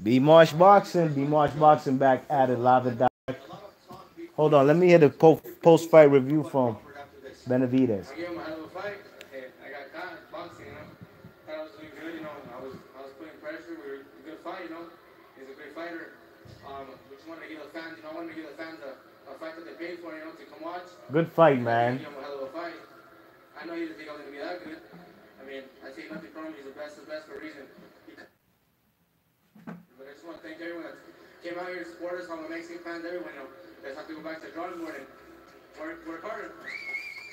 B Marsh Boxing back at it live and direct. Hold on, let me hear the post fight review from Benavidez. I gave him a hell of a fight. Hey, I got caught boxing, Thought I was doing good, I was putting pressure. We were a good fight. He's a great fighter. We just wanted to give the fans, I wanted to give the fans a fight that they paid for, to come watch. Good fight, I man. gave him a hell of a fight. I know he didn't think I was gonna be that good. I take nothing from him. He's the best for a reason. But I just want to thank everyone that came out here to support us, all the Mexican fans, everyone. Let's have to go back to the drawing board and work harder.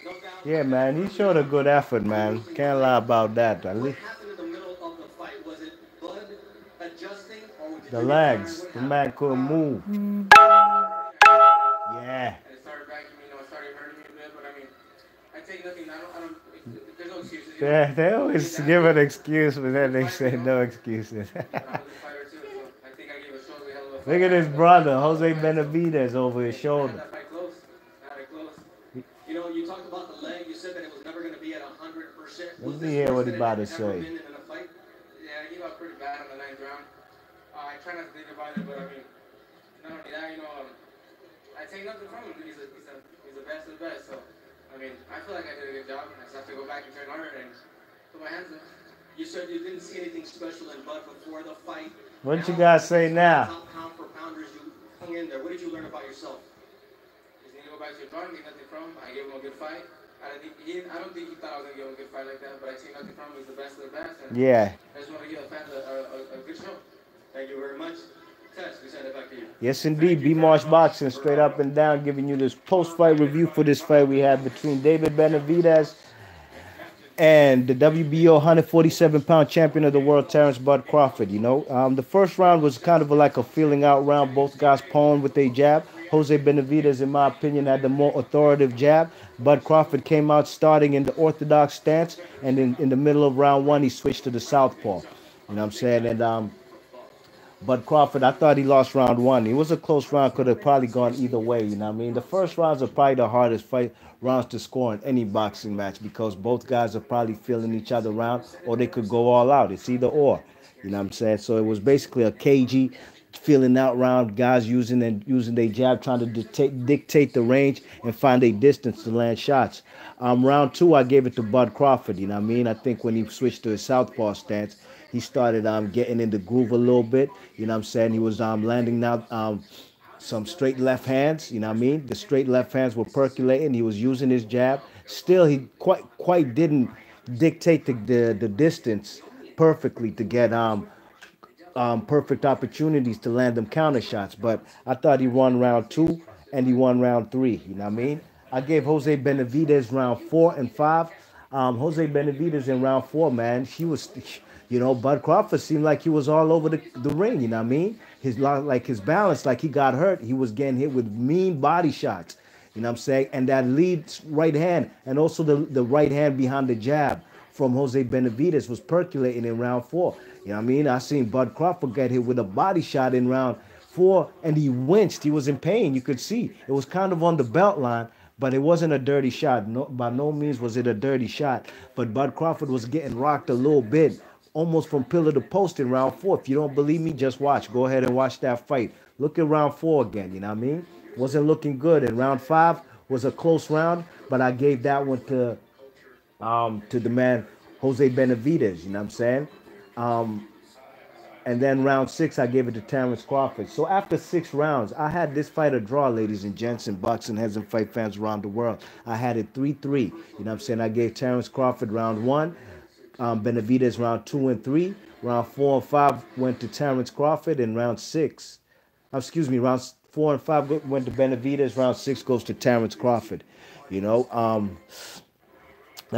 No doubt. Yeah, man, he showed a good effort, man. Can't lie about that. At What least happened in the middle of the fight? Was it blood adjusting, or did the you legs, what the happened? man couldn't move. Yeah. And it started backing me, it started hurting me a bit. But I take nothing. I don't. There's no excuses. Yeah, they always give an excuse, but then they say no excuses. But I'm a good fighter too, so I think I gave a show a hell of a fight. Look at his brother, Jose Benavidez, over his I had shoulder. that fight close. I had it close. You talked about the leg. You said that it was never going to be at 100%. Let me hear what he's about to say. Been in a fight? Yeah, I gave out pretty bad on the 9th round. I try not to think about it, but not only that, I take nothing from him. He's the best of the best. So, I feel like I did a good job. I just have to go back and train harder and put my hands up. You said you didn't see anything special in Bud before the fight. What you guys say now? Pound for pounders, you hung in there. What did you learn about yourself? Just need to go back to the drawing, get nothing from him. I gave him a good fight. I don't think he thought I was going to give him a good fight like that, but I see nothing from him. He's the best of the best. And Yeah. I just want to give the fans a good show. Thank you very much. Tess, we send it back to you. Yes, indeed. B Marsh Boxing, straight up and down, giving you this post-fight review for this fight we had between David Benavidez and the WBO 147-pound champion of the world, Terrance Bud Crawford. The first round was kind of like a feeling out round. Both guys pawing with a jab. Jose Benavidez, in my opinion, had the more authoritative jab. Bud Crawford came out starting in the orthodox stance, and in the middle of round one, he switched to the southpaw. You know what I'm saying? And Bud Crawford, I thought he lost round one. It was a close round, could have probably gone either way, you know what I mean? The first rounds are probably the hardest rounds to score in any boxing match because both guys are probably feeling each other around, or they could go all out. It's either or, you know what I'm saying? So it was basically a cagey feeling out round, guys using their jab, trying to dictate the range and find a distance to land shots. Round two, I gave it to Bud Crawford, you know what I mean? I think when he switched to his southpaw stance, he started getting in the groove a little bit. You know what I'm saying? He was landing now some straight left hands. You know what I mean? The straight left hands were percolating. He was using his jab. Still, he quite didn't dictate the distance perfectly to get perfect opportunities to land them counter shots. But I thought he won round two and he won round three. You know what I mean? I gave Jose Benavidez round 4 and 5. Jose Benavidez in round 4, man, Bud Crawford seemed like he was all over the ring, you know what I mean? His balance, like he got hurt. He was getting hit with mean body shots, you know what I'm saying? And that lead right hand and also the right hand behind the jab from Jose Benavidez was percolating in round 4. You know what I mean? I seen Bud Crawford get hit with a body shot in round 4 and he winced. He was in pain. You could see. It was kind of on the belt line, but it wasn't a dirty shot. No, by no means was it a dirty shot. But Bud Crawford was getting rocked a little bit, almost from pillar to post in round 4. If you don't believe me, just watch. Go ahead and watch that fight. Look at round 4 again, you know what I mean? Wasn't looking good. And round 5 was a close round, but I gave that one to the man Jose Benavidez, you know what I'm saying? And then round 6, I gave it to Terrance Crawford. So after 6 rounds, I had this fight a draw, ladies and gents, and boxing heads and fight fans around the world. I had it 3-3. You know what I'm saying? I gave Terrance Crawford round 1, Benavidez round 2 and 3. Round 4 and 5 went to Terrance Crawford, and rounds 4 and 5 went to Benavidez. Round 6 goes to Terrance Crawford. And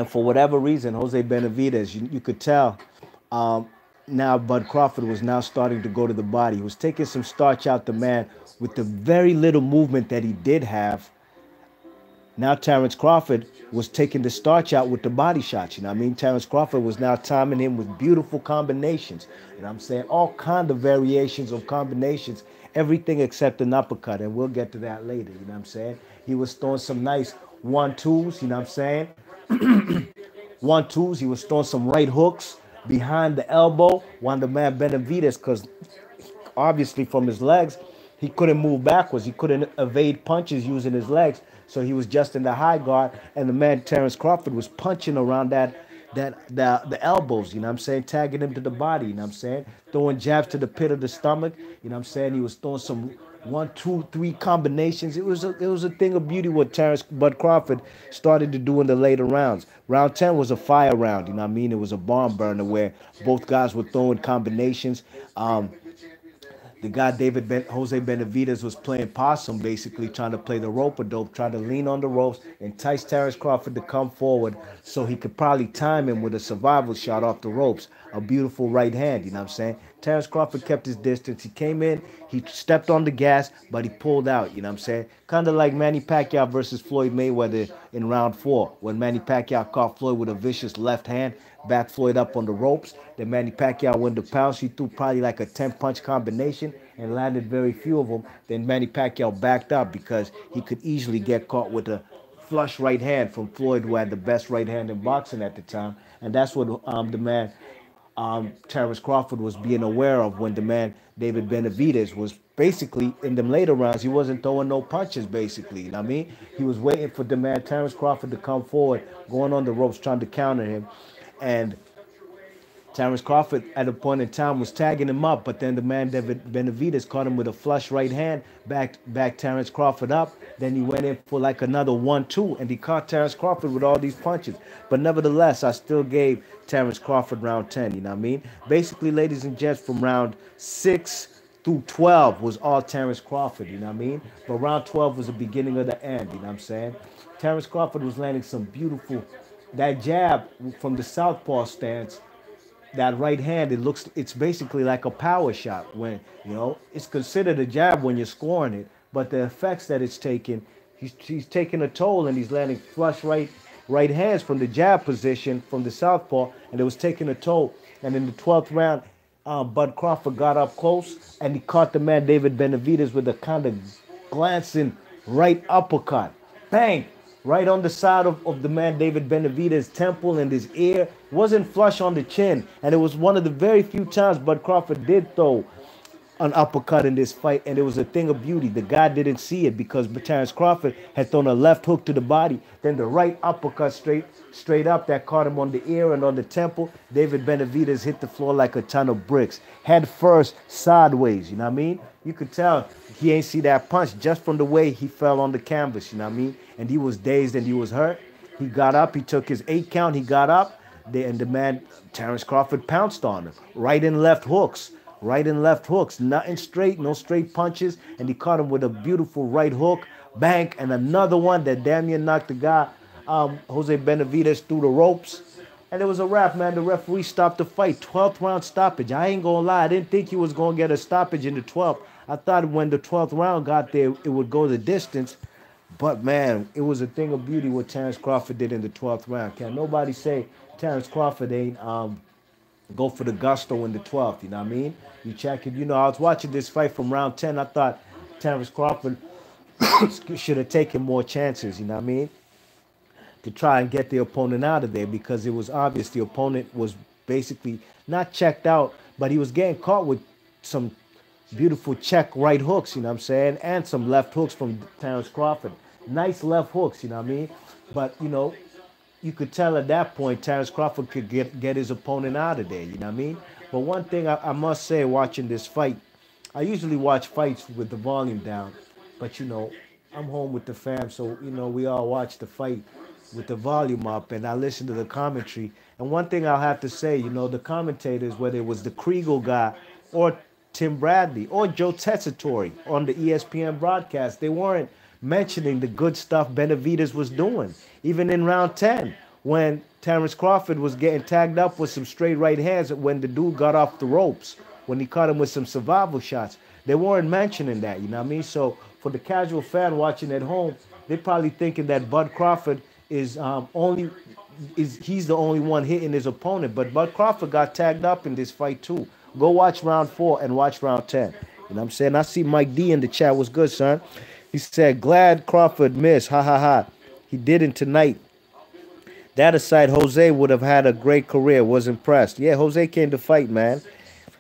for whatever reason, Jose Benavidez, you could tell now Bud Crawford was now starting to go to the body. He was taking some starch out the man with the very little movement that he did have. Now Terrance Crawford was taking the starch out with the body shots. You know what I mean? Terrance Crawford was now timing him with beautiful combinations. You know what I'm saying? All kind of variations of combinations. Everything except an uppercut. And we'll get to that later. You know what I'm saying? He was throwing some nice 1-2s. You know what I'm saying? 1-2s. He was throwing some right hooks behind the elbow. While the man Benavidez, because obviously from his legs, he couldn't move backwards. He couldn't evade punches using his legs. So he was just in the high guard, and the man Terrance Crawford was punching around the elbows, you know what I'm saying, tagging him to the body, you know what I'm saying, throwing jabs to the pit of the stomach, you know what I'm saying. He was throwing some 1, 2, 3 combinations. It was a thing of beauty what Terrance Bud Crawford started to do in the later rounds. Round 10 was a fire round, you know what I mean. It was a barn burner where both guys were throwing combinations. The guy Jose Benavidez was playing possum, basically trying to play the rope a dope, trying to lean on the ropes, entice Terrance Crawford to come forward so he could probably time him with a survival shot off the ropes, a beautiful right hand, you know what I'm saying? Terrance Crawford kept his distance. He came in, he stepped on the gas, but he pulled out, you know what I'm saying? Kind of like Manny Pacquiao versus Floyd Mayweather in round 4, when Manny Pacquiao caught Floyd with a vicious left hand, backed Floyd up on the ropes. Then Manny Pacquiao went to pounce. He threw probably like a 10-punch combination and landed very few of them. Then Manny Pacquiao backed up because he could easily get caught with a flush right hand from Floyd, who had the best right hand in boxing at the time. And that's what the man Terrance Crawford was being aware of when the man David Benavidez was basically in them later rounds. He wasn't throwing no punches, basically. You know what I mean? He was waiting for the man Terrance Crawford to come forward, going on the ropes, trying to counter him. And Terrance Crawford, at a point in time, was tagging him up, but then the man David Benavidez caught him with a flush right hand, backed Terrance Crawford up. Then he went in for like another 1-2, and he caught Terrance Crawford with all these punches. But nevertheless, I still gave Terrance Crawford round 10, you know what I mean? Basically, ladies and gents, from round 6 through 12 was all Terrance Crawford, you know what I mean? But round 12 was the beginning of the end, you know what I'm saying? Terrance Crawford was landing some beautiful, that jab from the southpaw stance, that right hand, it's basically like a power shot. When, you know, it's considered a jab when you're scoring it, but the effects that it's taking, he's taking a toll, and he's landing flush right hands from the jab position from the southpaw, and it was taking a toll. And in the 12th round, Bud Crawford got up close, and he caught the man David Benavidez with a kind of glancing right uppercut. Bang! Right on the side of the man David Benavidez's temple and his ear. Wasn't flush on the chin. And it was one of the very few times Bud Crawford did throw an uppercut in this fight, and it was a thing of beauty. The guy didn't see it because Terrance Crawford had thrown a left hook to the body, then the right uppercut straight up that caught him on the ear and on the temple. David Benavidez hit the floor like a ton of bricks, head first, sideways, you know what I mean? You could tell he ain't see that punch just from the way he fell on the canvas, you know what I mean? And he was dazed and he was hurt. He got up, he took his 8 count, he got up, and the man, Terrance Crawford, pounced on him. Right and left hooks, nothing straight, no straight punches, and he caught him with a beautiful right hook, bank, and another one that damn near knocked the guy, Jose Benavidez, through the ropes. And it was a wrap, man. The referee stopped the fight. 12th round stoppage. I ain't gonna lie, I didn't think he was gonna get a stoppage in the 12th. I thought when the 12th round got there, it would go the distance. But, man, it was a thing of beauty what Terrance Crawford did in the 12th round. Can't nobody say Terrance Crawford ain't go for the gusto in the 12th, you know what I mean? You check it. You know, I was watching this fight from round 10. I thought Terrance Crawford should have taken more chances, you know what I mean, to try and get the opponent out of there, because it was obvious the opponent was basically not checked out, but he was getting caught with some beautiful check right hooks, you know what I'm saying, and some left hooks from Terrance Crawford. Nice left hooks, you know what I mean? But, you know, you could tell at that point Terrance Crawford could get his opponent out of there, you know what I mean? But one thing I must say watching this fight, I usually watch fights with the volume down, but, you know, I'm home with the fam, so, you know, we all watch the fight with the volume up, and I listen to the commentary. And one thing I'll have to say, you know, the commentators, whether it was the Kriegel guy or Tim Bradley or Joe Tessitore on the ESPN broadcast, they weren't mentioning the good stuff Benavidez was doing. Even in round 10, when Terrance Crawford was getting tagged up with some straight right hands, when the dude got off the ropes, when he caught him with some survival shots, they weren't mentioning that, you know what I mean? So for the casual fan watching at home, they're probably thinking that Bud Crawford he's the only one hitting his opponent. But Bud Crawford got tagged up in this fight too. Go watch round 4 and watch round 10. You know what I'm saying? I see Mike D in the chat. What's good, son? He said, glad Crawford missed. Ha, ha, ha. He didn't tonight. That aside, Jose would have had a great career. Was impressed. Yeah, Jose came to fight, man.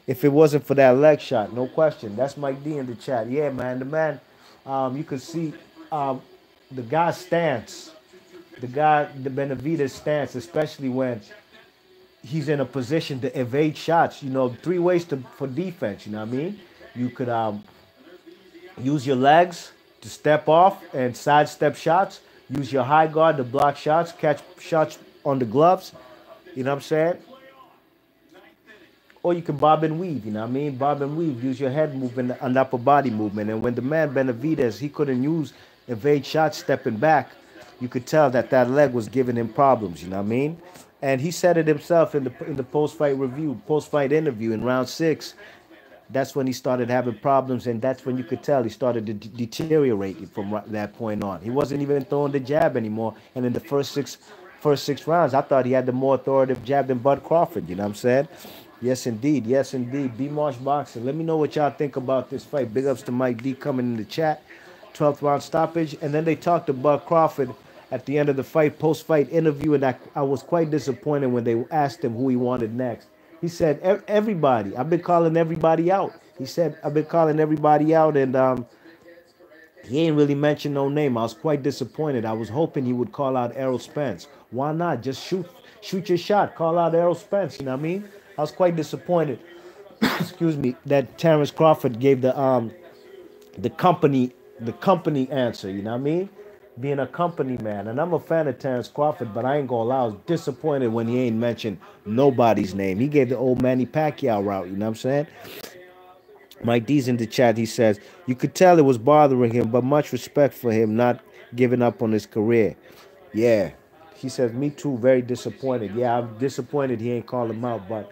if it wasn't for that leg shot. No question. That's Mike D in the chat. Yeah, man. The man, you could see um, the guy's stance, the Benavidez stance, especially when he's in a position to evade shots. You know, three ways for defense. You know what I mean? You could use your legs to step off and sidestep shots. Use your high guard to block shots, catch shots on the gloves. You know what I'm saying? Or you can bob and weave, you know what I mean? Bob and weave, use your head movement and upper body movement. And when the man Benavidez, he couldn't use evade shots stepping back, you could tell that that leg was giving him problems, you know what I mean? And he said it himself in the post-fight review, post-fight interview in round 6. That's when he started having problems, and that's when you could tell he started to deteriorate from that point on. He wasn't even throwing the jab anymore. And in the first six rounds, I thought he had the more authoritative jab than Bud Crawford. You know what I'm saying? Yes, indeed. Yes, indeed. B Marsh Boxing. Let me know what y'all think about this fight. Big ups to Mike D coming in the chat. 12th round stoppage. And then they talked to Bud Crawford at the end of the fight, post-fight interview, and I was quite disappointed when they asked him who he wanted next. He said, everybody. I've been calling everybody out. He said, I've been calling everybody out, and he ain't really mentioned no name. I was quite disappointed. I was hoping he would call out Errol Spence. Why not? Just shoot your shot. Call out Errol Spence. You know what I mean? I was quite disappointed. Excuse me. That Terrance Crawford gave the company answer. You know what I mean? Being a company man, and I'm a fan of Terrance Crawford, but I ain't gonna lie, I was disappointed when he ain't mentioned nobody's name. He gave the old Manny Pacquiao route. You know what I'm saying? Mike D's in the chat. He says, you could tell it was bothering him, but much respect for him not giving up on his career. Yeah. He says, me too, very disappointed. Yeah, I'm disappointed he ain't called him out, but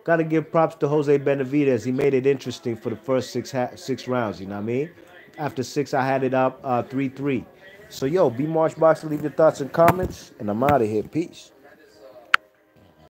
got to give props to Jose Benavidez. He made it interesting for the first six rounds, you know what I mean? After 6, I had it up 3-3. So, yo, B Marsh Boxer, leave your thoughts and comments, and I'm out of here. Peace.